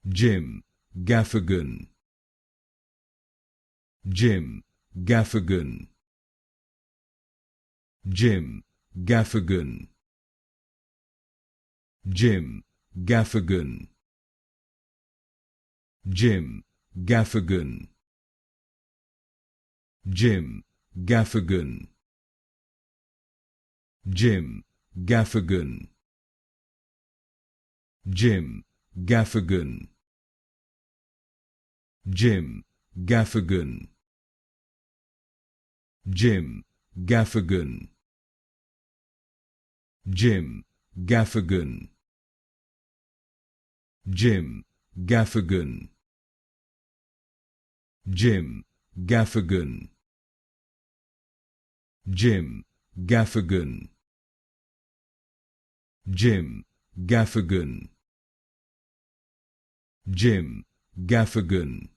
Jim Gaffigan, Jim Gaffigan, Jim Gaffigan, Jim Gaffigan, Jim Gaffigan, Jim Gaffigan, Jim Gaffigan, Jim Gaffigan, Jim Gaffigan, Jim Gaffigan, Jim Gaffigan, Jim Gaffigan, Jim Gaffigan, Jim Gaffigan, Jim Gaffigan, Jim Gaffigan,